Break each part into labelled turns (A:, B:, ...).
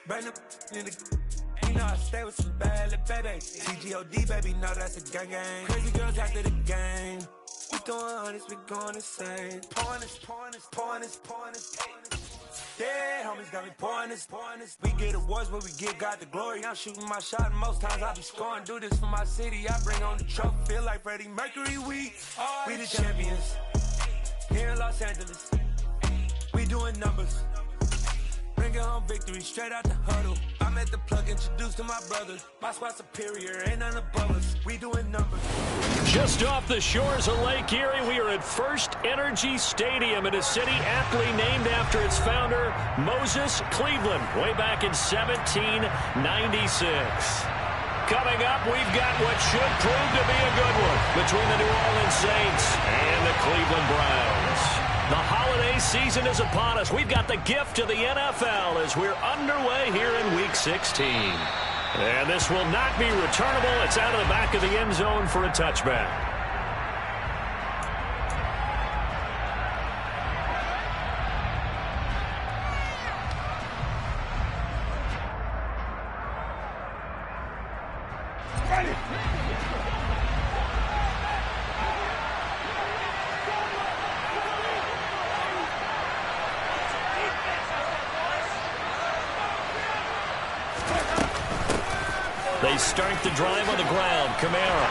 A: Brand new in the. You know I stay with some bad little baby. TGOD, baby, know that's a gang gang. Crazy girls after the game. We throwing hundreds, we going insane. Pouring this. Yeah, homies got me pouring this. We get awards, but we give God the glory. I'm shooting my shot, and most times I be scoring. Do this for my city, I bring on the trophy. Feel like Freddie Mercury, we the champions. Here in Los Angeles, we doing numbers. Bringing home victory, straight out the huddle. I'm at the plug, introduced to my brothers. My squad superior, ain't none above us. We doing numbers.
B: Just off the shores of Lake Erie, we are at First Energy Stadium in a city aptly named after its founder, Moses Cleveland, way back in 1796. Coming up, we've got what should prove to be a good one between the New Orleans Saints and the Cleveland Browns. The holiday season is upon us. We've got the gift of the NFL as we're underway here in Week 16. And this will not be returnable. It's out of the back of the end zone for a touchback. They start the drive on the ground. Kamara.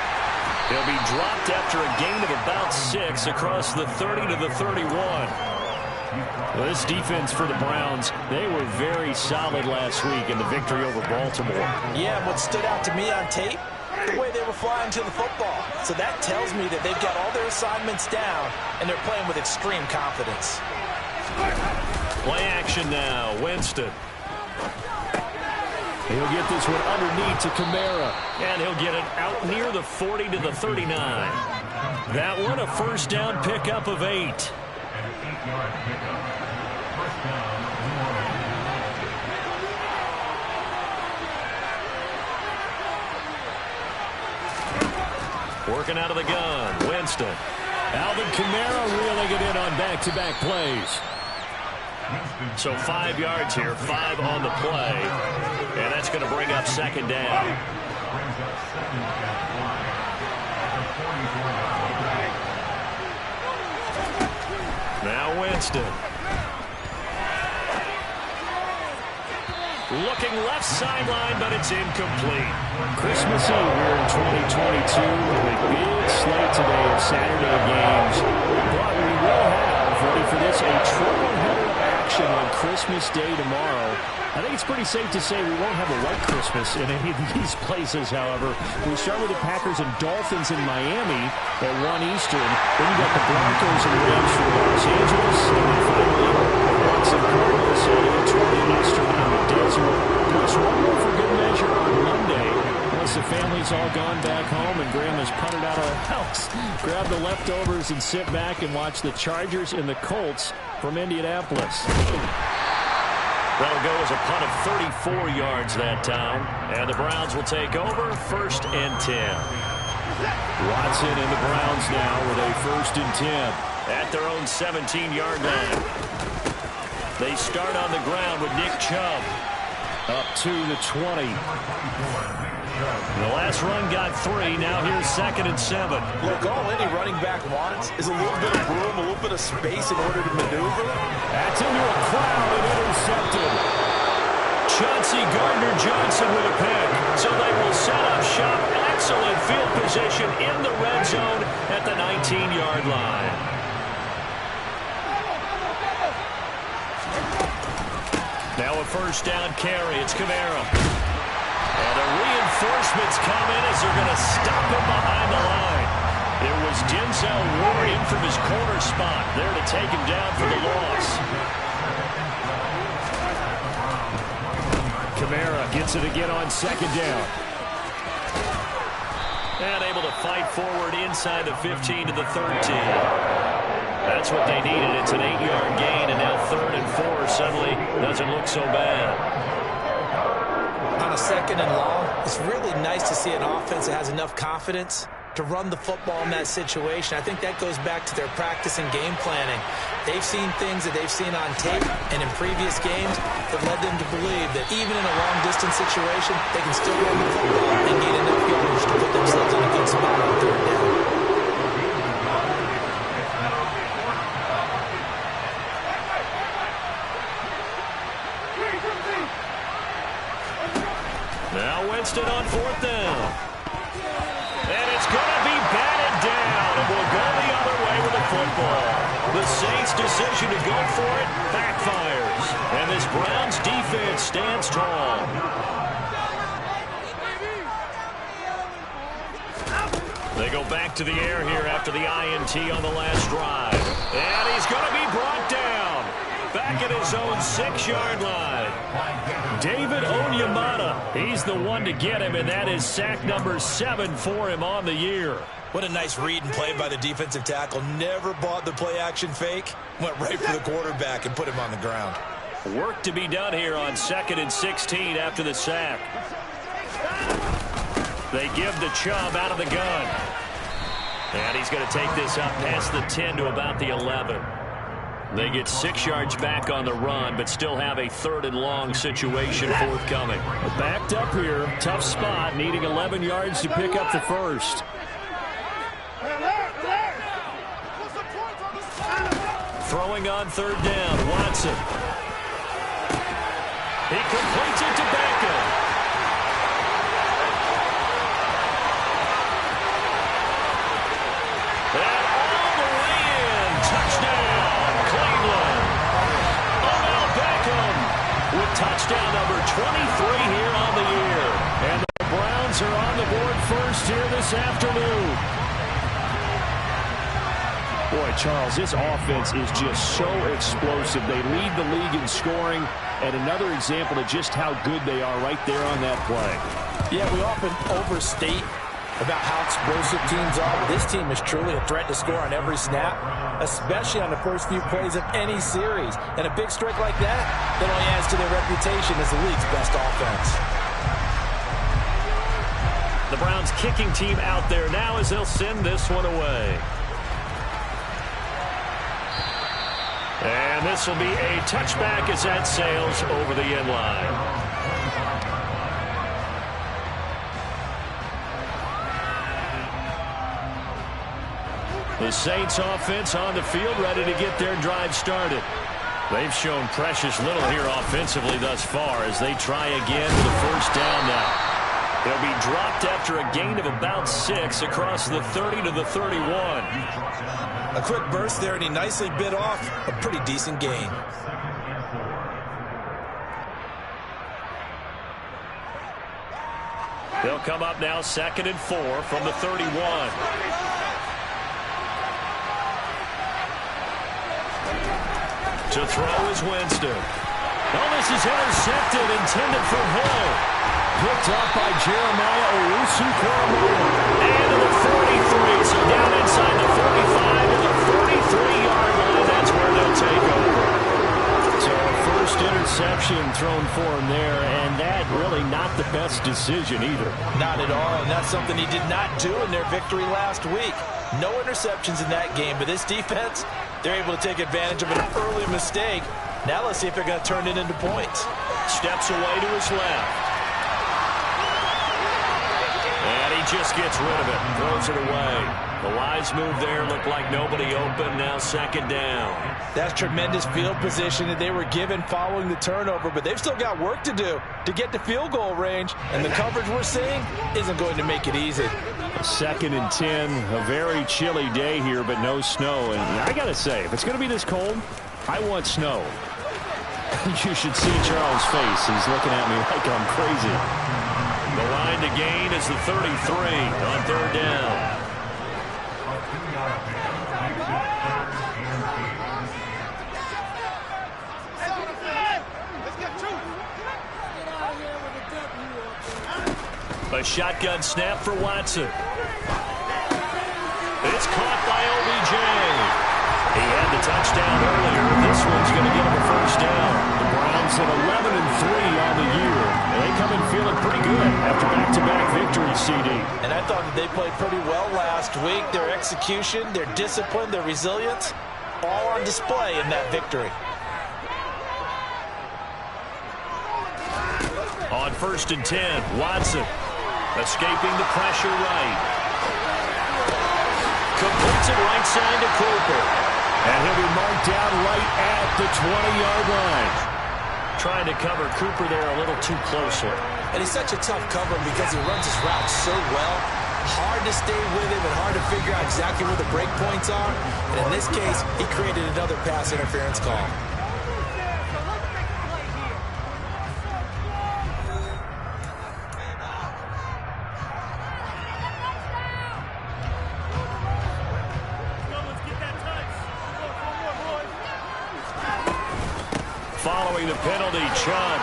B: He'll be dropped after a gain of about 6 across the 30 to the 31. Well, this defense for the Browns, they were very solid last week in the victory over Baltimore.
C: Yeah, what stood out to me on tape, the way they were flying to the football. So that tells me that they've got all their assignments down, and they're playing with extreme confidence.
B: Play action now. Winston. He'll get this one underneath to Kamara. And he'll get it out near the 40 to the 39. That one a first down pickup of 8. Working out of the gun. Winston. Alvin Kamara reeling it in on back-to-back plays. So 5 yards here, 5 on the play. And that's going to bring up second down. Now Winston. Looking left sideline, but it's incomplete.
D: Christmas Eve here in 2022 with a big slate today of Saturday games. But we will have, ready for this, a triple header action on Christmas Day tomorrow. I think it's pretty safe to say we won't have a white Christmas in any of these places, however. We start with the Packers and Dolphins in Miami at 1 Eastern. Then you got the Broncos and Rams from Los Angeles. And then finally, the Bucs and Cardinals at 20 Eastern in the desert. Plus one more for good measure on Monday. Once the family's all gone back home and Grandma's punted out of the house, grab the leftovers and sit back and watch the Chargers and the Colts from Indianapolis.
B: That'll go as a punt of 34 yards that time. And the Browns will take over, 1st and 10.
D: Watson and the Browns now with a 1st and 10.
B: At their own 17-yard line. They start on the ground with Nick Chubb.
D: Up to the 20.
B: The last run got 3. Now here's 2nd and 7.
C: Look, all any running back wants is a little bit of room, a little bit of space in order to maneuver.
D: That's into a crowd and intercepted.
B: Chauncey Gardner-Johnson with a pick. So they will set up shop. Excellent field position in the red zone at the 19-yard line. Now a 1st down carry. It's Kamara. And the reinforcements come in as they're going to stop him behind the line. It was Denzel Ward in from his corner spot there to take him down for the loss.
D: Kamara gets it again on 2nd down.
B: And able to fight forward inside the 15 to the 13. That's what they needed. It's an 8-yard gain, and now 3rd and 4 suddenly doesn't look so bad.
C: On a 2nd and long, it's really nice to see an offense that has enough confidence to run the football in that situation. I think that goes back to their practice and game planning. They've seen things that they've seen on tape and in previous games that led them to believe that even in a long-distance situation, they can still run the football and gain enough yardage to put themselves in a good spot on third down.
B: Now Winston on fourth down. And it's going to be batted down. It will go the other way with the football. The Saints' decision to go for it backfires. And this Browns defense stands tall. They go back to the air here after the INT on the last drive. And he's going to be brought down. Back at his own 6-yard line.
D: David Onyemata, he's the one to get him, and that is sack number 7 for him on the year.
C: What a nice read and play by the defensive tackle. Never bought the play-action fake. Went right for the quarterback and put him on the ground.
B: Work to be done here on 2nd and 16 after the sack. They give the Chubb out of the gun. And he's going to take this up past the 10 to about the 11. They get 6 yards back on the run, but still have a 3rd and long situation forthcoming.
D: Backed up here, tough spot, needing 11 yards to pick up the first.
B: Throwing on 3rd down, Watson. He completes it to Beckham. And all the way in, touchdown, Cleveland. Odell Beckham with touchdown number 23 here on the year.
D: And the Browns are on the board first here this afternoon. Boy, Charles, this offense is just so explosive. They lead the league in scoring, and another example of just how good they are right there on that play.
C: Yeah, we often overstate about how explosive teams are, but this team is truly a threat to score on every snap, especially on the first few plays of any series. And a big strike like that only adds to their reputation as the league's best offense.
B: The Browns kicking team out there now as they'll send this one away. And this will be a touchback as that sails over the end line. The Saints offense on the field ready to get their drive started. They've shown precious little here offensively thus far as they try again with a first down now. They'll be dropped after a gain of about 6 across the 30 to the 31.
C: A quick burst there, and he nicely bit off a pretty decent gain.
B: They'll come up now 2nd and 4 from the 31. To throw is Winston. Oh, this is intercepted, intended for Hill.
D: Picked up by Jeremiah Owusu-Koramoah.
B: And to the 43, so down inside the 45 to the 43-yard line. That's where they'll take over.
D: So first interception thrown for him there, and that really not the best decision either.
C: Not at all, and that's something he did not do in their victory last week. No interceptions in that game, but this defense, they're able to take advantage of an early mistake. Now let's see if they're going to turn it into points.
B: Steps away to his left. And he just gets rid of it, throws it away. The wise move there, looked like nobody open, now 2nd down.
C: That's tremendous field position that they were given following the turnover, but they've still got work to do to get to field goal range, and the coverage we're seeing isn't going to make it easy.
D: 2nd and 10, a very chilly day here, but no snow. And I got to say, if it's going to be this cold, I want snow. You should see Charles' face. He's looking at me like I'm crazy.
B: The line to gain is the 33 on 3rd down. A shotgun snap for Watson. It's caught by OBJ. He had the touchdown earlier. This one's going to get him a first down.
D: The Browns at 11 and 3 on the year. And they come in feeling pretty good after back-to-back victories. victory, CD.
C: And I thought that they played pretty well last week. Their execution, their discipline, their resilience, all on display in that victory.
B: On 1st and 10, Watson escaping the pressure right. Completes it right side to Cooper.
D: And he'll be marked down right at the 20-yard line.
B: Trying to cover Cooper there a little too closely.
C: And he's such a tough cover because he runs his route so well. Hard to stay with him and hard to figure out exactly where the break points are. And in this case, he created another pass interference call.
B: Following the penalty, Chun.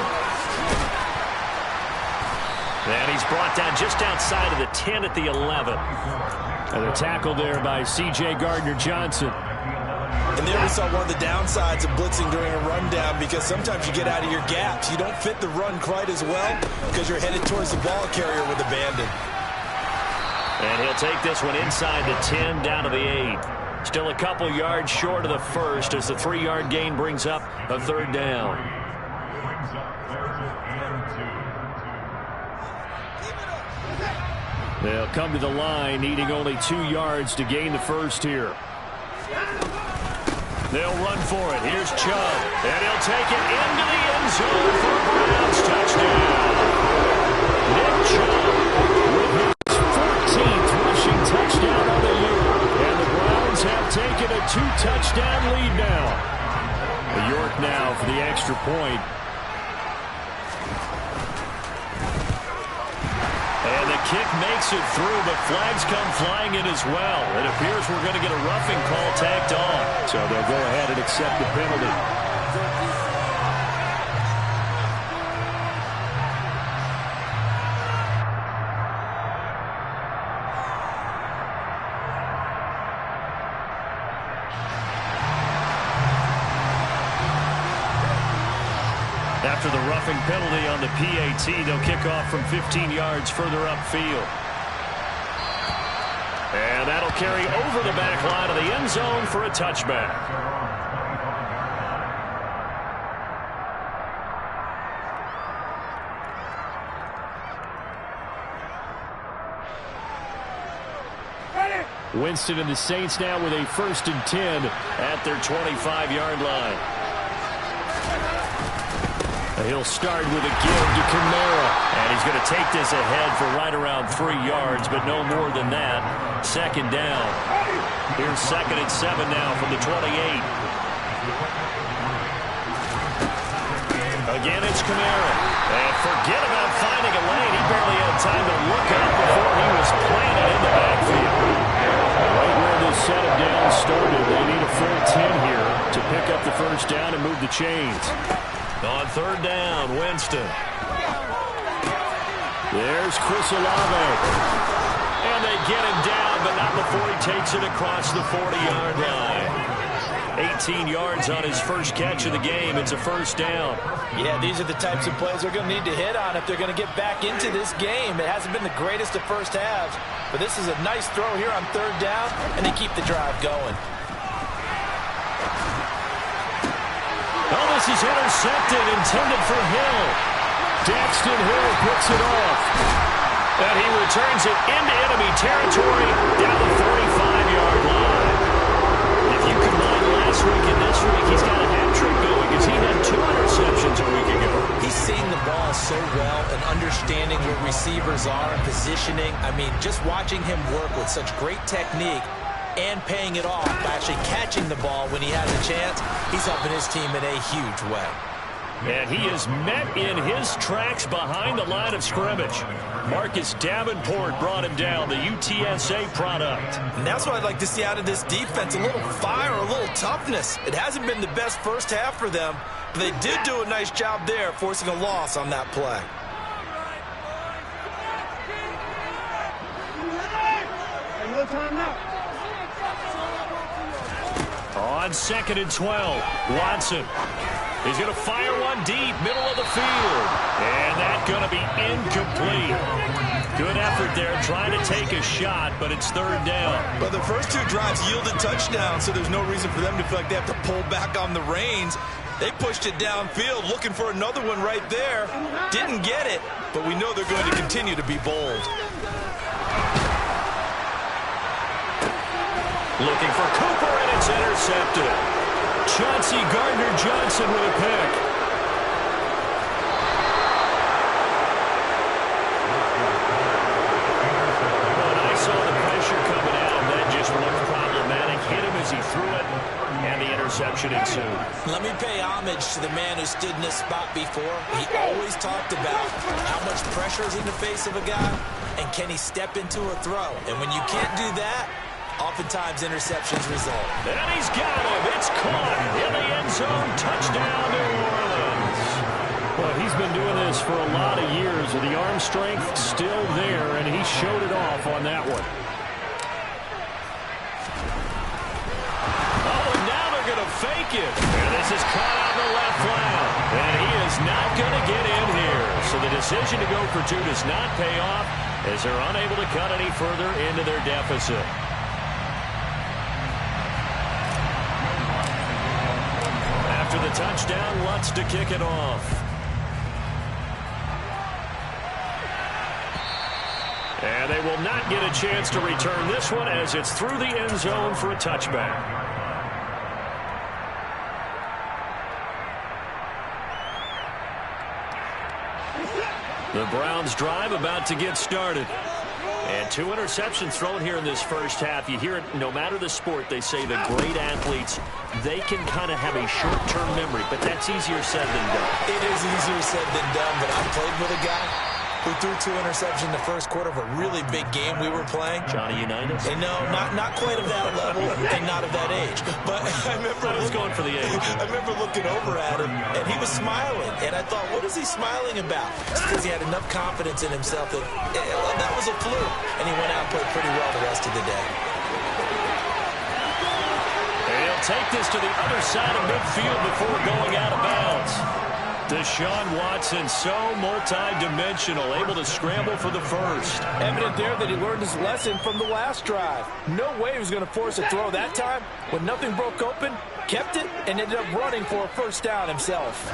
B: And he's brought down just outside of the 10 at the 11.
D: And a tackle there by C.J. Gardner-Johnson.
C: And there we saw one of the downsides of blitzing during a rundown, because sometimes you get out of your gaps. You don't fit the run quite as well because you're headed towards the ball carrier with abandon.
B: And he'll take this one inside the 10 down to the 8. Still a couple yards short of the first as the 3-yard gain brings up a 3rd down.
D: They'll come to the line needing only 2 yards to gain the first here.
B: They'll run for it. Here's Chubb. And he'll take it into the end zone for a Browns touchdown. Nick Chubb with his 14th rushing touchdown on the year. And the Browns have taken a 2-touchdown lead now.
D: York now for the extra point.
B: And the kick makes it through, but flags come flying in as well. It appears we're going to get a roughing call tacked on.
D: So they'll go ahead and accept the penalty.
B: After the roughing penalty on the PAT, they'll kick off from 15 yards further upfield. And that'll carry over the back line of the end zone for a touchback.
D: Winston and the Saints now with a 1st and 10
B: at their 25-yard line. He'll start with a give to Kamara. And he's going to take this ahead for right around 3 yards, but no more than that. 2nd down. Here's 2nd and 7 now from the 28. Again, it's Kamara. And forget about finding a lane. He barely had time to look up before he was planted in the backfield.
D: Right where this set of downs started, they need a full 10 here to pick up the 1st down and move the chains.
B: On 3rd down, Winston.
D: There's Chris Olave.
B: And they get him down, but not before he takes it across the 40-yard line. 18 yards on his first catch of the game. It's a 1st down.
C: Yeah, these are the types of plays they're going to need to hit on if they're going to get back into this game. It hasn't been the greatest of first halves, but this is a nice throw here on 3rd down, and they keep the drive going.
B: Oh, this is intercepted, intended for Hill.
D: Daxton Hill picks it off.
B: And he returns it into enemy territory down the 45-yard line. If you combine last week and this week, he's got a hat-trick going because he had 2 interceptions a week ago.
C: He's seeing the ball so well and understanding where receivers are and positioning. I mean, just watching him work with such great technique and paying it off by actually catching the ball when he has a chance, he's helping his team in a huge way.
B: And he is met in his tracks behind the line of scrimmage. Marcus Davenport brought him down, the UTSA product.
C: And that's what I'd like to see out of this defense, a little fire, a little toughness. It hasn't been the best first half for them, but they did do a nice job there, forcing a loss on that play.
B: On 2nd and 12, Watson. He's going to fire one deep, middle of the field. And that's going to be incomplete. Good effort there, trying to take a shot, but it's third down.
E: But the first two drives yielded touchdowns, so there's no reason for them to feel like they have to pull back on the reins. They pushed it downfield, looking for another one right there. Didn't get it, but we know they're going to continue to be bold.
B: Looking for Cooper, and it's intercepted. Chauncey Gardner-Johnson with a pick. He threw it, and the interception ensued.
C: Let me pay homage to the man who stood in this spot before. He always talked about how much pressure is in the face of a guy, and can he step into a throw. And when you can't do that, oftentimes interceptions result.
B: And he's got him. It's caught in the end zone. Touchdown, New Orleans.
D: Well, he's been doing this for a lot of years, with the arm strength still there, and he showed it off on that one.
B: Fake it. And this is caught on the left flank. And he is not going to get in here. So the decision to go for two does not pay off as they're unable to cut any further into their deficit. After the touchdown, Lutz to kick it off. And they will not get a chance to return this one as it's through the end zone for a touchback. The Browns drive about to get started. And two interceptions thrown here in this first half. You hear it no matter the sport. They say the great athletes, they can kind of have a short-term memory, but that's easier said than done.
C: It is easier said than done, but I played with a guy who threw two interceptions in the first quarter of a really big game we were playing.
B: Johnny Unitas?
C: And no, not quite of that level and not of that age. But I was
B: going for the age.
C: I remember looking over at him, and he was smiling. And I thought, what is he smiling about? It's because he had enough confidence in himself that that was a fluke. And he went out and played pretty well the rest of the day.
B: And he'll take this to the other side of midfield before going out of bounds. Deshaun Watson, so multi-dimensional, able to scramble for the first.
F: Evident there that he learned his lesson from the last drive. No way he was going to force a throw that time. When nothing broke open, kept it, and ended up running for a first down himself.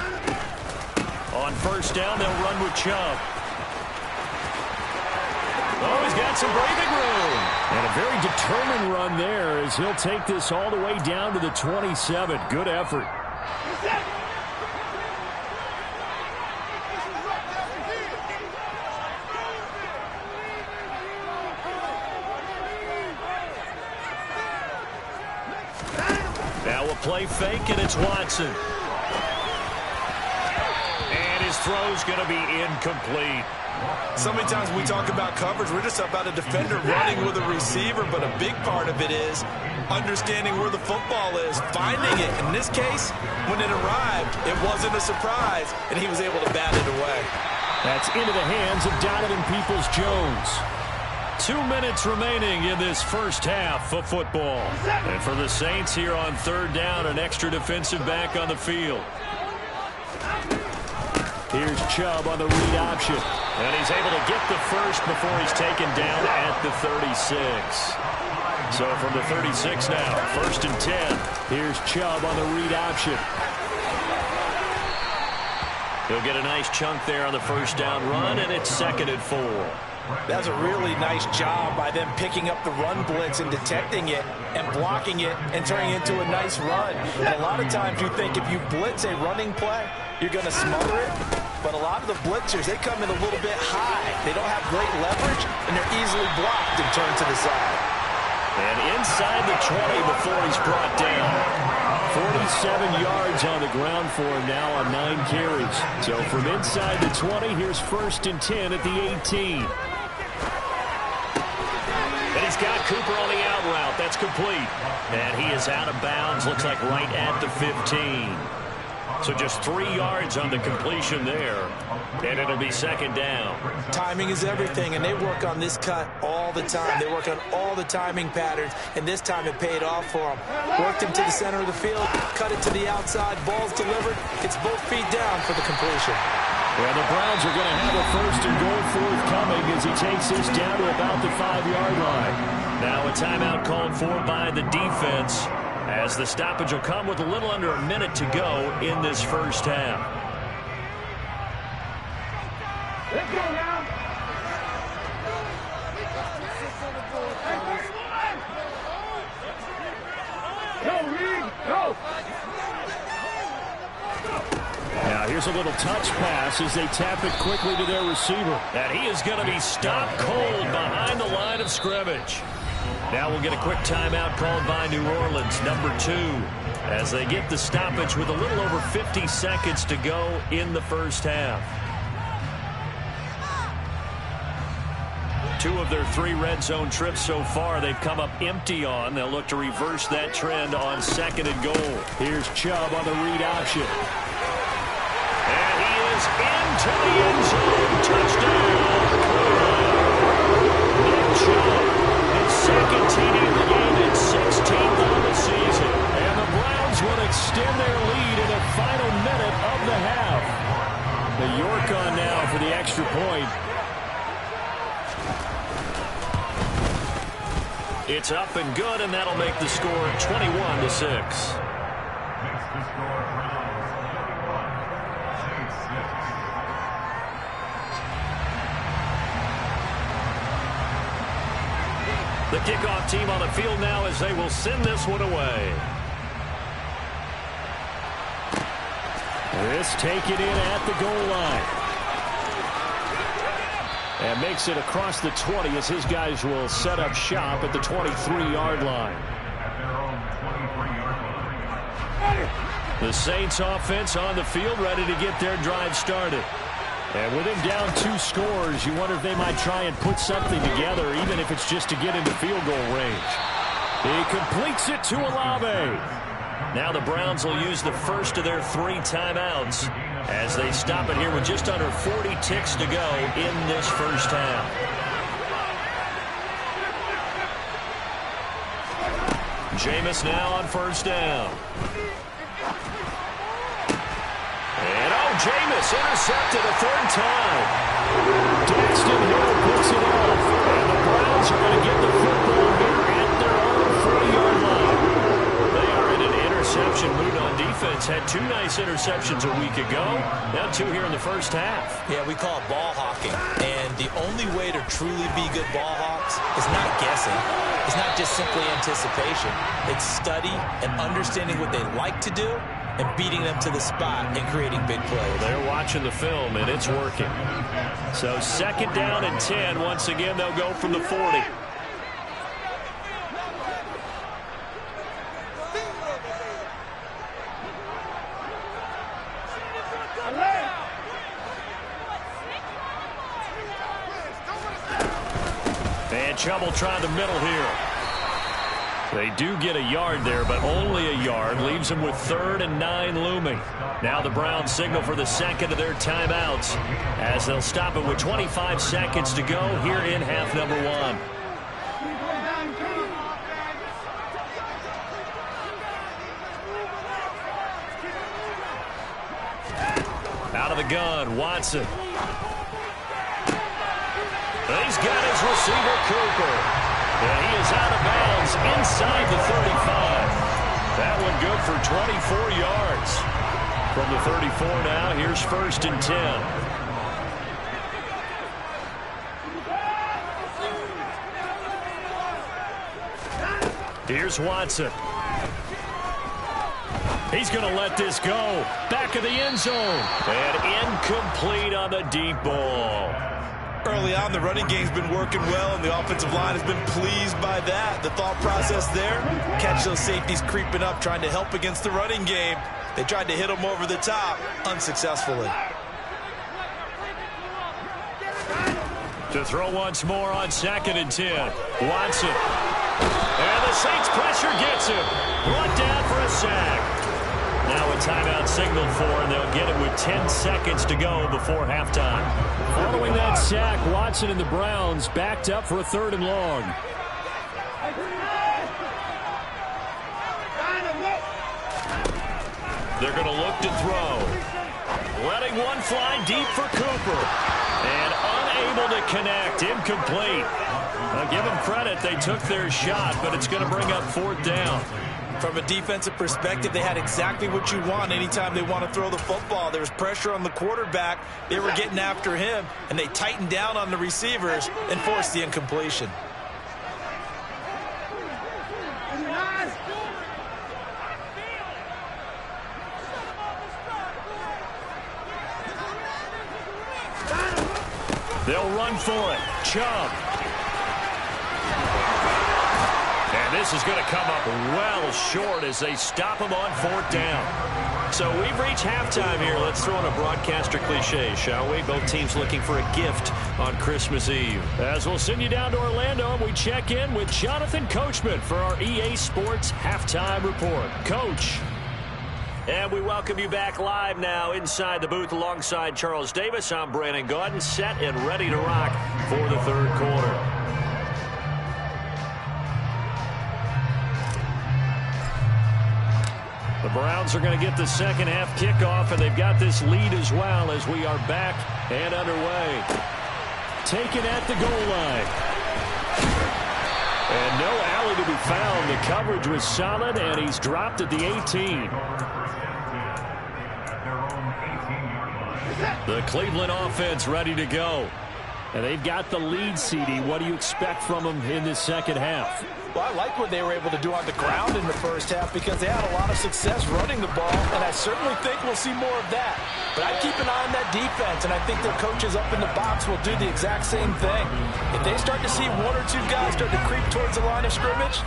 B: On first down, they'll run with Chubb. Oh, he's got some breathing room.
D: And a very determined run there as he'll take this all the way down to the 27. Good effort.
B: Now a play fake, and it's Watson. And his throw's going to be incomplete.
E: So many times we talk about coverage, we're just about a defender running with a receiver, but a big part of it is understanding where the football is, finding it. In this case, when it arrived, it wasn't a surprise, and he was able to bat it away.
D: That's into the hands of Donovan Peoples-Jones.
B: 2 minutes remaining in this first half of football. And for the Saints here on third down, an extra defensive back on the field.
D: Here's Chubb on the read option.
B: And he's able to get the first before he's taken down at the 36. So from the 36 now, 1st and 10.
D: Here's Chubb on the read option.
B: He'll get a nice chunk there on the first down run, and it's 2nd and 4.
F: That's a really nice job by them picking up the run blitz and detecting it and blocking it and turning it into a nice run. And a lot of times you think if you blitz a running play, you're going to smother it. But a lot of the blitzers, they come in a little bit high. They don't have great leverage, and they're easily blocked and turned to the side.
B: And inside the 20 before he's brought down.
D: 47 yards on the ground for him now on 9 carries. So from inside the 20, here's 1st and 10 at the 18.
B: And he's got Cooper on the out route. That's complete. And he is out of bounds. Looks like right at the 15. So just 3 yards on the completion there. And it'll be 2nd down.
C: Timing is everything, and they work on this cut all the time. They work on all the timing patterns, and this time it paid off for them. Worked him to the center of the field, cut it to the outside, ball's delivered. It's both feet down for the completion.
D: And the Browns are going to have a 1st and goal forthcoming as he takes this down to about the 5-yard line.
B: Now a timeout called for by the defense as the stoppage will come with a little under a minute to go in this first half.
G: Let's go now. Go, Reed, go.
D: Now here's a little touch pass as they tap it quickly to their receiver.
B: And he is going to be stopped cold behind the line of scrimmage. Now we'll get a quick timeout called by New Orleans, number 2, as they get the stoppage with a little over 50 seconds to go in the first half. 2 of their 3 red zone trips so far they've come up empty on. They'll look to reverse that trend on 2nd and goal.
D: Here's Chubb on the read option.
B: And he is into the end zone. Touchdown. Nick Chubb, his 2nd TD of the game and 16th on the season.
D: And the Browns will extend their lead in the final minute of the half. The York on now for the extra point.
B: It's up and good, and that'll make the score 21-6. The kickoff team on the field now as they will send this one away.
D: This taken in at the goal line. And makes it across the 20 as his guys will set up shop at the 23-yard line.
B: The Saints offense on the field ready to get their drive started.
D: And with him down 2 scores, you wonder if they might try and put something together, even if it's just to get into field goal range. He completes it to Olave.
B: Now the Browns will use the first of their 3 timeouts as they stop it here with just under 40 ticks to go in this first half. Jameis now on 1st down. And Jameis intercepted a 3rd time.
D: Daxton Hill puts it off. And the Browns are going to get the football here at their own 40-yard line.
B: They are in an interception mood on defense. Had 2 nice interceptions a week ago. Now 2 here in the first half.
C: Yeah, we call it ball hawking. And the only way to truly be good ball hawks is not guessing. It's not just simply anticipation. It's study and understanding what they like to do and beating them to the spot and creating big plays.
B: They're watching the film, and it's working. So 2nd down and 10. Once again, they'll go from the 40. And Chubb will try the middle here. They do get a yard there, but only a yard. Leaves them with 3rd and 9 looming. Now the Browns signal for the 2nd of their timeouts as they'll stop it with 25 seconds to go here in half number 1. Out of the gun, Watson. He's got his receiver, Cooper. And he is out of bounds inside the 35. That one good for 24 yards. From the 34 now, here's 1st and 10. Here's Watson. He's going to let this go. Back of the end zone. And incomplete on the deep ball.
E: Early on, the running game's been working well, and the offensive line has been pleased by that. The thought process there, catch those safeties creeping up, trying to help against the running game. They tried to hit them over the top, unsuccessfully.
B: To throw once more on 2nd and 10. Watson. And the Saints pressure gets him. Brought down for a sack. Now a timeout signaled for, and they'll get it with 10 seconds to go before halftime.
D: Following that sack, Watson and the Browns backed up for a 3rd and long.
B: They're going to look to throw. Letting one fly deep for Cooper. And unable to connect. Incomplete. I'll give them credit. They took their shot, but it's going to bring up 4th down.
F: From a defensive perspective, they had exactly what you want anytime they want to throw the football. There was pressure on the quarterback. They were getting after him, and they tightened down on the receivers and forced the incompletion.
B: They'll run for it. Chubb. And this is going to come up well short as they stop him on 4th down. So we've reached halftime here. Let's throw in a broadcaster cliche, shall we? Both teams looking for a gift on Christmas Eve. As we'll send you down to Orlando, and we check in with Jonathan Coachman for our EA Sports Halftime Report. Coach. And we welcome you back live now inside the booth alongside Charles Davis. I'm Brandon Gaudin, set and ready to rock for the 3rd quarter. The Browns are going to get the second half kickoff, and they've got this lead as well as we are back and underway. Taken at the goal line. And no alley to be found. The coverage was solid, and he's dropped at the 18. The Cleveland offense ready to go. And they've got the lead, CD. What do you expect from them in this second half?
F: Well, I like what they were able to do on the ground in the first half because they had a lot of success running the ball, and I certainly think we'll see more of that. But I'd keep an eye on that defense, and I think their coaches up in the box will do the exact same thing. If they start to see 1 or 2 guys start to creep towards the line of scrimmage,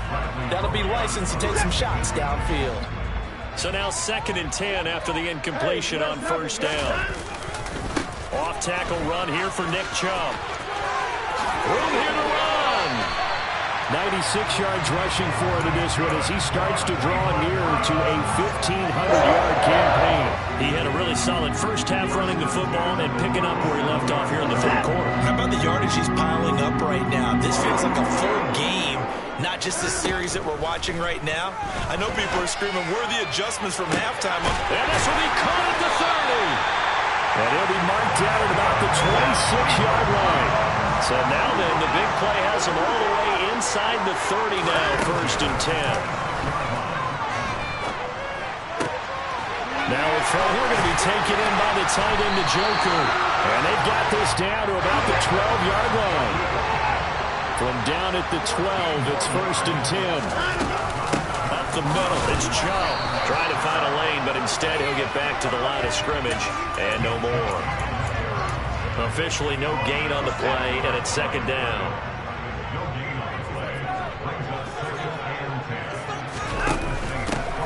F: that'll be licensed to take some shots downfield.
B: So now 2nd and 10 after the incompletion on 1st down. Off-tackle run here for Nick Chubb. Room here to run.
D: 96 yards rushing for him in this one as he starts to draw nearer to a 1,500-yard campaign.
B: He had a really solid first half running the football and picking up where he left off here in the 3rd quarter.
F: How about the yardage he's piling up right now? This feels like a full game, not just the series that we're watching right now. I know people are screaming, where are the adjustments from halftime?
B: And this will be caught at the 30.
D: And he'll be marked down at about the 26-yard line.
B: So now then, the big play has him all the way inside the 30 now, 1st and 10.
D: Now a throw here going to be taken in by the tight end, Njoku. And they've got this down to about the 12-yard line. From down at the 12, it's 1st and 10.
B: The middle, it's Chubb trying to find a lane, but instead he'll get back to the line of scrimmage and no more. Officially no gain on the play, and it's 2nd down.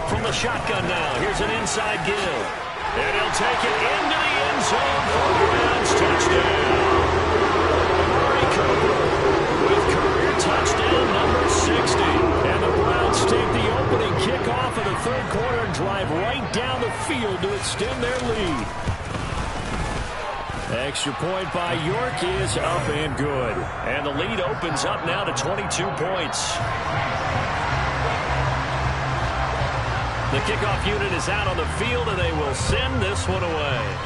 B: From the shotgun now, here's an inside give. And he'll take it into the end zone for a Browns touchdown. Amari Cooper with career touchdown number 60. And the Browns take the opening kickoff of the 3rd quarter and drive right down the field to extend their lead.
D: Extra point by York is up and good.
B: And the lead opens up now to 22 points. The kickoff unit is out on the field, and they will send this one away.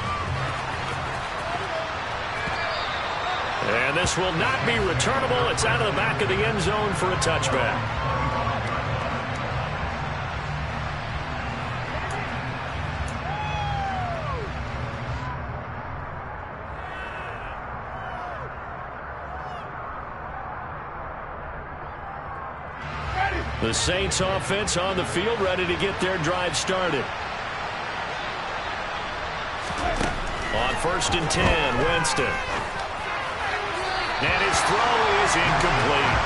B: And this will not be returnable. It's out of the back of the end zone for a touchback. The Saints offense on the field ready to get their drive started. On 1st and 10, Winston. And his throw is incomplete.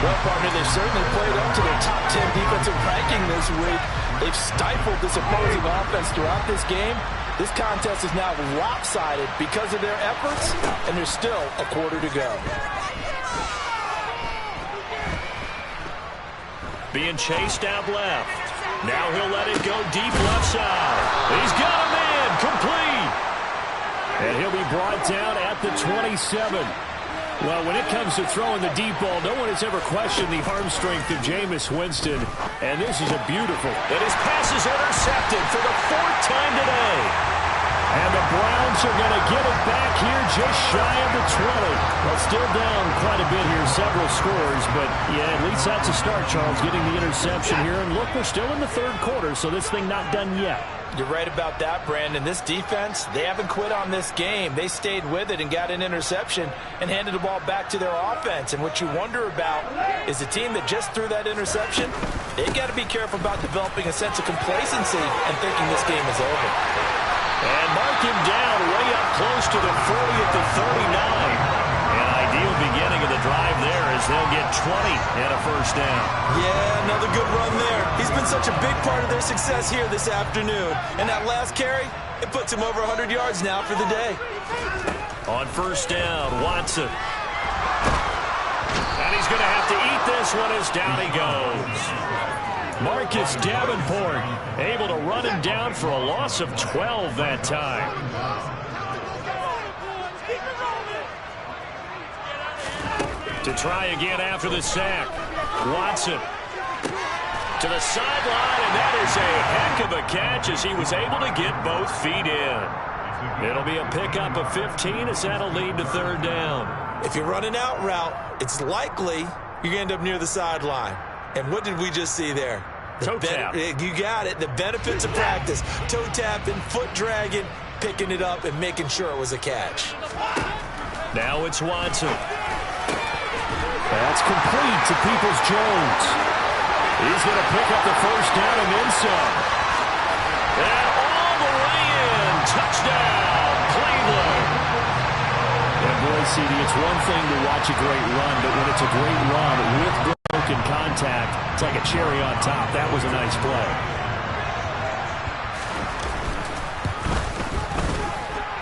F: Well, partner, they've certainly played up to their top 10 defensive ranking this week. They've stifled this opposing offense throughout this game. This contest is now lopsided because of their efforts, and there's still a quarter to go.
B: Being chased out left. Now he'll let it go deep left side. He's got a man, complete.
D: And he'll be brought down at the 27. Well, when it comes to throwing the deep ball, no one has ever questioned the arm strength of Jameis Winston. And this is a beautiful.
B: And his pass is intercepted for the 4th time today.
D: And the Browns are going to get it back here just shy of the 20. Well, still down quite a bit here, several scores. But, yeah, at least that's a start, Charles, getting the interception here. And, look, we're still in the third quarter, so this thing not done yet.
F: You're right about that, Brandon. This defense, they haven't quit on this game. They stayed with it and got an interception and handed the ball back to their offense. And what you wonder about is the team that just threw that interception, they've got to be careful about developing a sense of complacency and thinking this game is over.
B: And mark him down way up close to the 40 at the 39. An ideal beginning of the drive there as they'll get 20 and a first down.
E: Yeah, another good run there. He's been such a big part of their success here this afternoon. And that last carry, it puts him over 100 yards now for the day.
B: On first down, Watson. And he's going to have to eat this one as down he goes.
D: Marcus Davenport able to run him down for a loss of 12 that time.
B: To try again after the sack. Watson to the sideline, and that is a heck of a catch as he was able to get both feet in. It'll be a pickup of 15 as that'll lead to third down.
E: If you're running out route, it's likely you're going to end up near the sideline. And what did we just see there?
B: Toe tap.
E: You got it. The benefits of practice. Toe tapping, foot dragging, picking it up, and making sure it was a catch.
B: Now it's Watson.
D: That's complete to Peoples-Jones. He's going to pick up the first down and then some.
B: And all the way in. Touchdown, Cleveland.
D: And boy, CD, it's one thing to watch a great run, but when it's a great run with broken contact, it's like a cherry on top. That was a nice play.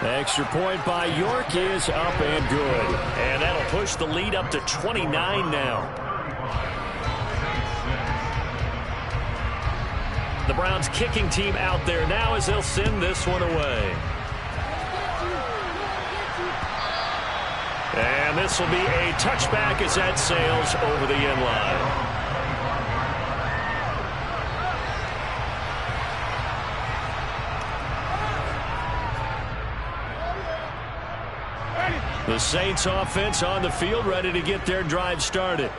D: Extra point by York is up and good.
B: And that'll push the lead up to 29 now. The Browns kicking team out there now as they'll send this one away. And this will be a touchback as that sails over the end line. The Saints offense on the field, ready to get their drive started.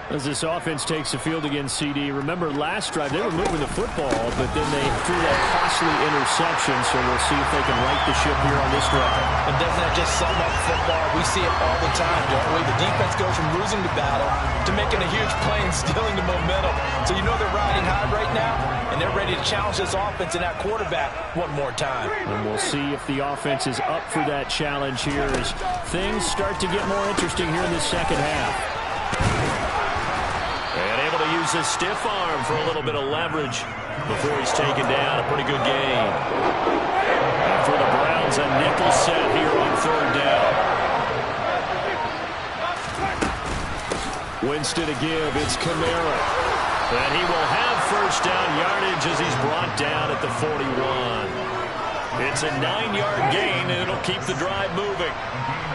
D: As this offense takes the field against CD, remember last drive they were moving the football, but then they threw that costly interception, so we'll see if they can right the ship here on this drive.
F: And doesn't that just sum up football? We see it all the time, don't we? The defense goes from losing the battle to making a huge play and stealing the momentum. So you know they're riding high right now, and they're ready to challenge this offense and that quarterback one more time.
D: And we'll see if the offense is up for that challenge here as things start to get more interesting here in the second half.
B: And able to use his stiff arm for a little bit of leverage before he's taken down. A pretty good gain. And for the Browns, a nickel set here on third down.
D: Winston to give. It's Kamara.
B: And he will have first down yardage as he's brought down at the 41. It's a 9-yard gain, and it'll keep the drive moving.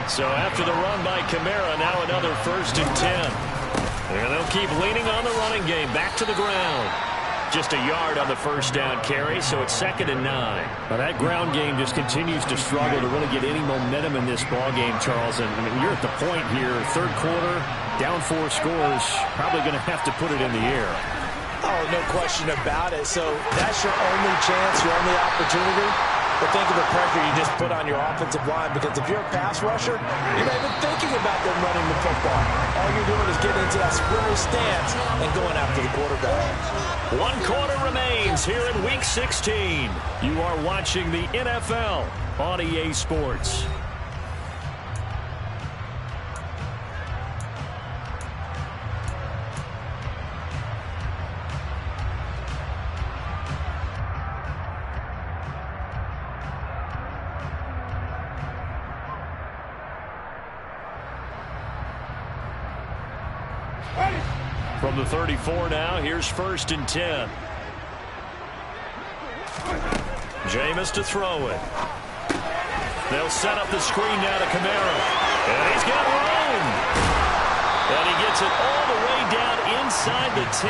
B: So after the run by Kamara, now another 1st and 10. And they'll keep leaning on the running game. Back to the ground. Just a yard on the first down carry, so it's 2nd and 9.
D: Now that ground game just continues to struggle to really get any momentum in this ball game, Charles. And I mean, you're at the point here, third quarter, down 4 scores, probably going to have to put it in the air.
F: Oh, no question about it. So that's your only chance, your only opportunity. But think of the pressure you just put on your offensive line, because if you're a pass rusher, you're not even thinking about them running the football. All you're doing is getting into that sprinter stance and going after the quarterback.
B: 1 quarter remains here in Week 16. You are watching the NFL on EA Sports. From the 34 now, here's 1st and 10. Jameis to throw it. They'll set up the screen now to Kamara. And he's got room. And he gets gets it all the way down inside the 10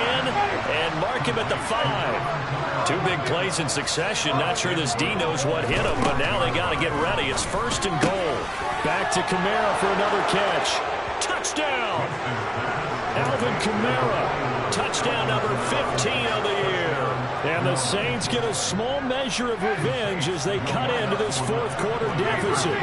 B: and mark him at the 5. 2 big plays in succession. Not sure this D knows what hit him, but now they got to get ready. It's 1st and goal.
D: Back to Kamara for another catch.
B: Touchdown! Alvin Kamara. Touchdown number 15 of the year.
D: And the Saints get a small measure of revenge as they cut into this 4th quarter deficit.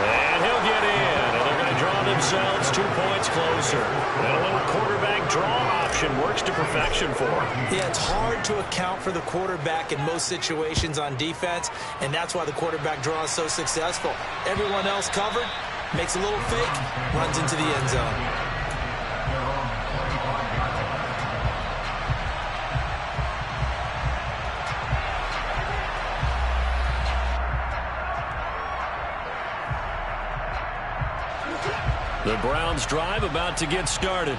B: And he'll get in, and they're going to draw themselves 2 points closer. And a little quarterback draw option works to perfection for him.
C: Yeah, it's hard to account for the quarterback in most situations on defense, and that's why the quarterback draw is so successful. Everyone else covered, makes a little fake, runs into the end zone.
B: The Browns drive about to get started.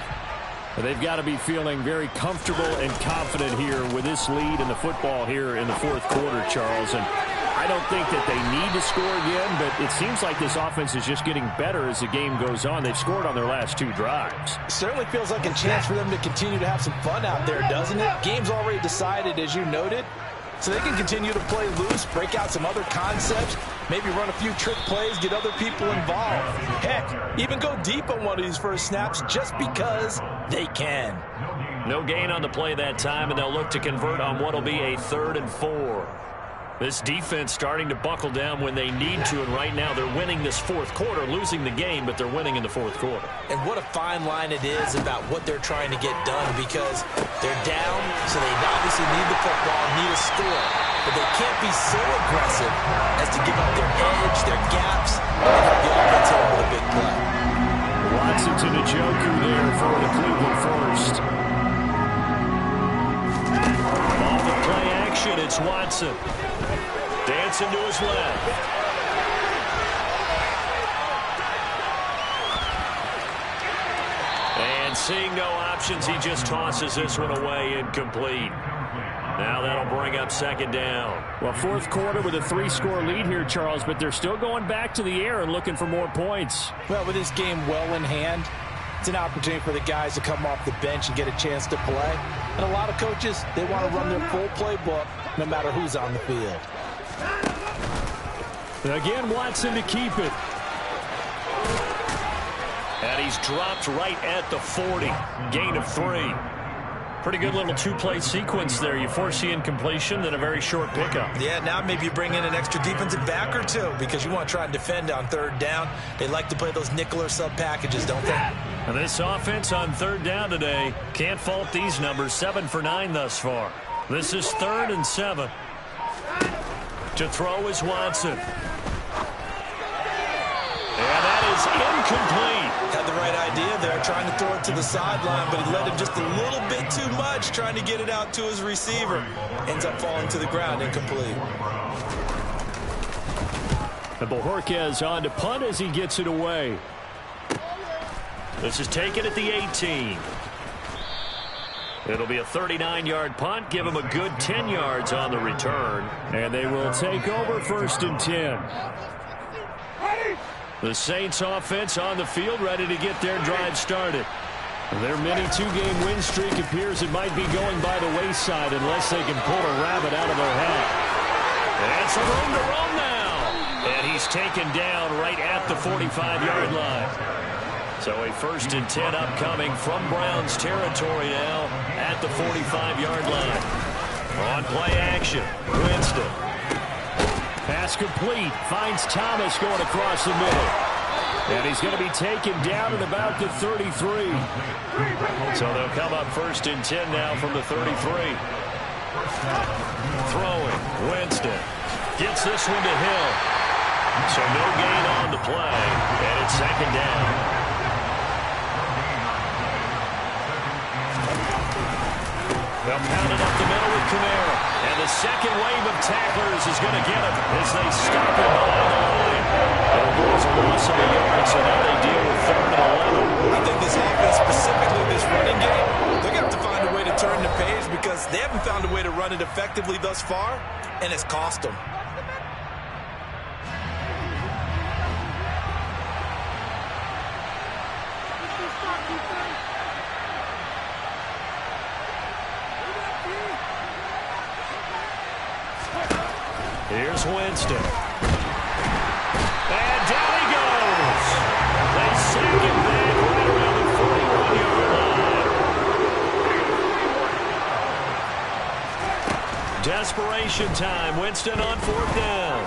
D: They've got to be feeling very comfortable and confident here with this lead in the football here in the 4th quarter, Charles. And I don't think that they need to score again, but it seems like this offense is just getting better as the game goes on. They've scored on their last 2 drives.
F: Certainly feels like a chance for them to continue to have some fun out there, doesn't it? Game's already decided, as you noted. So they can continue to play loose, break out some other concepts, maybe run a few trick plays, get other people involved. Heck, even go deep on one of these first snaps just because they can.
B: No gain on the play that time, and they'll look to convert on what will be a 3rd and 4. This defense starting to buckle down when they need to, and right now they're winning this 4th quarter, losing the game, but they're winning in the 4th quarter.
C: And what a fine line it is about what they're trying to get done, because they're down, so they obviously need the football, need a score. But they can't be so aggressive as to give up their edge, their gaps, and have the offense hit with a big play.
D: Watson to Njoku there for the Cleveland first.
B: On the play action, it's Watson. Dancing to his left. And seeing no options, he just tosses this one away, incomplete. Now that'll bring up 2nd down.
D: Well, 4th quarter with a 3-score lead here, Charles, but they're still going back to the air and looking for more points.
F: Well, with this game well in hand, it's an opportunity for the guys to come off the bench and get a chance to play. And a lot of coaches, they want to run their full playbook no matter who's on the field.
D: Again, Watson to keep it.
B: And he's dropped right at the 40. Gain of 3. Pretty good little 2-play sequence there. You force the incompletion, then a very short pickup.
F: Yeah, now maybe you bring in an extra defensive back or 2 because you want to try and defend on 3rd down. They like to play those nickel or sub packages, don't they?
B: And this offense on 3rd down today, can't fault these numbers. 7 for 9 thus far. This is 3rd and 7. To throw is Watson. And that is incomplete.
F: Had the right idea there, trying to throw it to the sideline, but he let him just a little bit too much, trying to get it out to his receiver. Ends up falling to the ground, incomplete.
D: And Bojorquez on to punt as he gets it away.
B: This is taken at the 18. It'll be a 39-yard punt. Give him a good 10 yards on the return.
D: And they will take over 1st and 10.
B: The Saints offense on the field, ready to get their drive started.
D: Their mini 2-game win streak appears it might be going by the wayside unless they can pull a rabbit out of their hat.
B: And some room to roam now. And he's taken down right at the 45-yard line. So a 1st and 10 upcoming from Browns territory now at the 45-yard line. On play action, Winston.
D: Pass complete. Finds Thomas going across the middle. And he's going to be taken down at about the 33.
B: So they'll come up 1st and 10 now from the 33. Throwing, Winston. Gets this one to Hill. So no gain on the play. And it's 2nd down. They'll pound it up the middle with Kamara. And the second wave of tacklers is going to get him as they stop him behind the line. There goes a loss of a yard, so now they deal with 3rd and 11.
F: I think this offense, specifically this running game, they're going to have to find a way to turn
E: the page because they haven't found a way to run it effectively thus far, and it's cost them.
B: Here's Winston. And down he goes. They sack him back right around the 41-yard line. Desperation time. Winston on 4th down.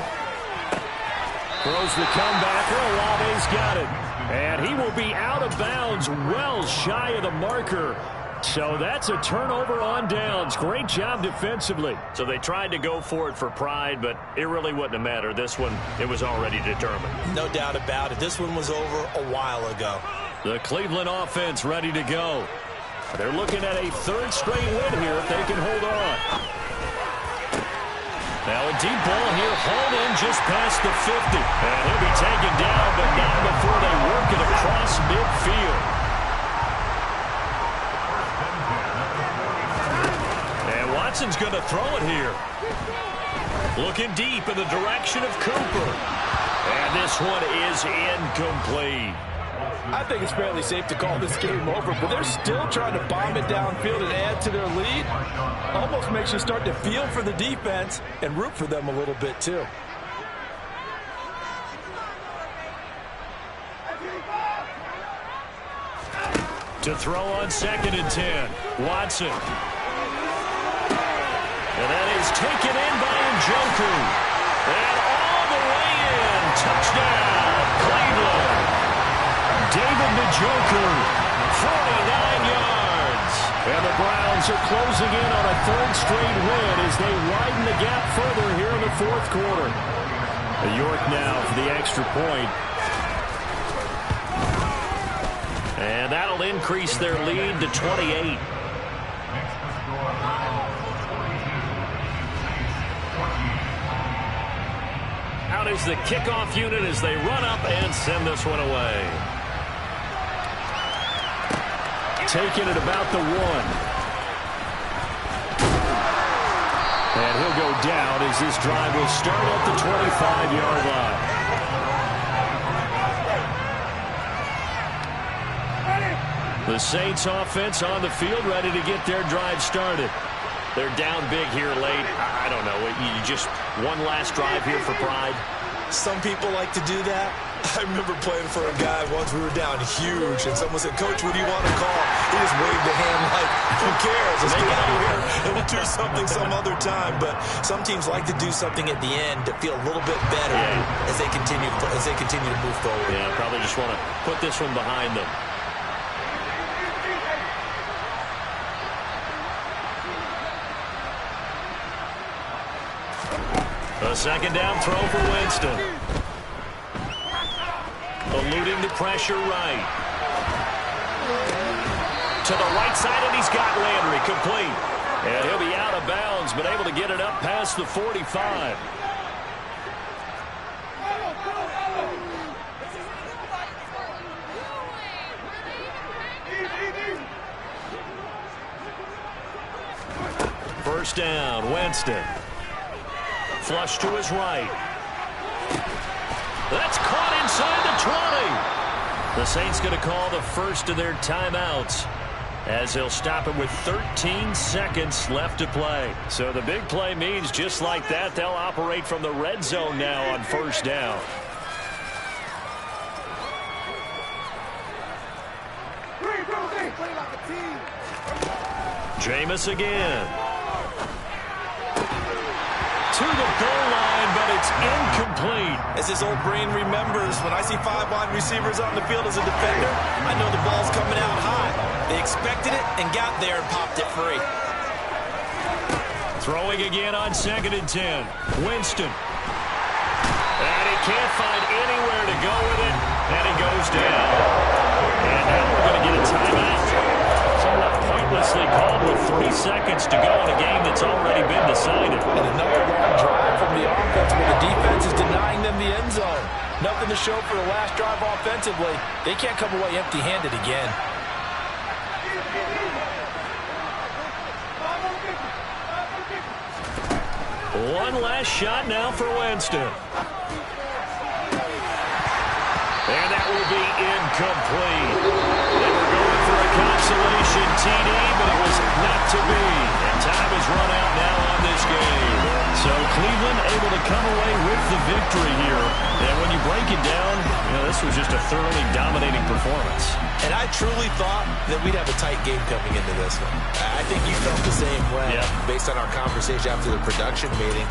D: Throws the comeback. Olave's got it. And he will be out of bounds, well shy of the marker. So that's a turnover on downs. Great job defensively.
B: So they tried to go for it for pride, but it really wouldn't have mattered. This one, it was already determined.
F: No doubt about it. This one was over a while ago.
B: The Cleveland offense ready to go. They're looking at a 3rd straight win here if they can hold on. Now a deep ball here, hauled in just past the 50. And he'll be taken down, but not before they work it across midfield. Watson's going to throw it here. Looking deep in the direction of Cooper. And this one is incomplete.
F: I think it's fairly safe to call this game over, but they're still trying to bomb it downfield and add to their lead. Almost makes you start to feel for the defense and root for them a little bit too.
B: To throw on 2nd and 10. Watson. And that is taken in by Njoku. And all the way in. Touchdown, Cleveland. David Njoku, 49 yards.
D: And the Browns are closing in on a 3rd straight win as they widen the gap further here in the 4th quarter. York now for the extra point.
B: And that'll increase their lead to 28. Out is the kickoff unit as they run up and send this one away.
D: Taking it about the 1. And he'll go down as this drive will start at the 25-yard line.
B: The Saints offense on the field ready to get their drive started. They're down big here late. I don't know. You just one last drive here for pride.
E: Some people like to do that. I remember playing for a guy once. We were down huge, and someone said, "Coach, what do you want to call?" He just waved a hand like, "Who cares? Let's get out of here and we'll do something some other time." But some teams like to do something at the end to feel a little bit better as they continue to move forward.
B: Yeah, probably just want to put this one behind them. A 2nd down throw for Winston. Eluding the pressure right. To the right side, and he's got Landry complete. And he'll be out of bounds, but able to get it up past the 45. First down, Winston. Flush to his right. That's caught inside the 20. The Saints going to call the first of their timeouts as they'll stop it with 13 seconds left to play. So the big play means just like that, they'll operate from the red zone now on 1st down. Jameis again. To the goal line, but it's incomplete.
E: As his old brain remembers, when I see 5 wide receivers on the field as a defender, I know the ball's coming out high. They expected it and got there and popped it free.
B: Throwing again on 2nd and 10. Winston. And he can't find anywhere to go with it, and he goes down. And now we're going to get a timeout. Somewhat pointlessly called with 3 seconds to go in a game that's already been decided.
F: And another long drive from the offense where the defense is denying them the end zone. Nothing to show for the last drive offensively. They can't come away empty-handed again.
B: One last shot now for Winston. And that will be incomplete. They were going for a consolation TD, but it was not to be. And time has run out now on this game. So Cleveland able to come away with the victory here. And when you break it down, this was just a thoroughly dominating performance.
F: And I truly thought that we'd have a tight game coming into this one. I think you felt the same way based on our conversation after the production meeting.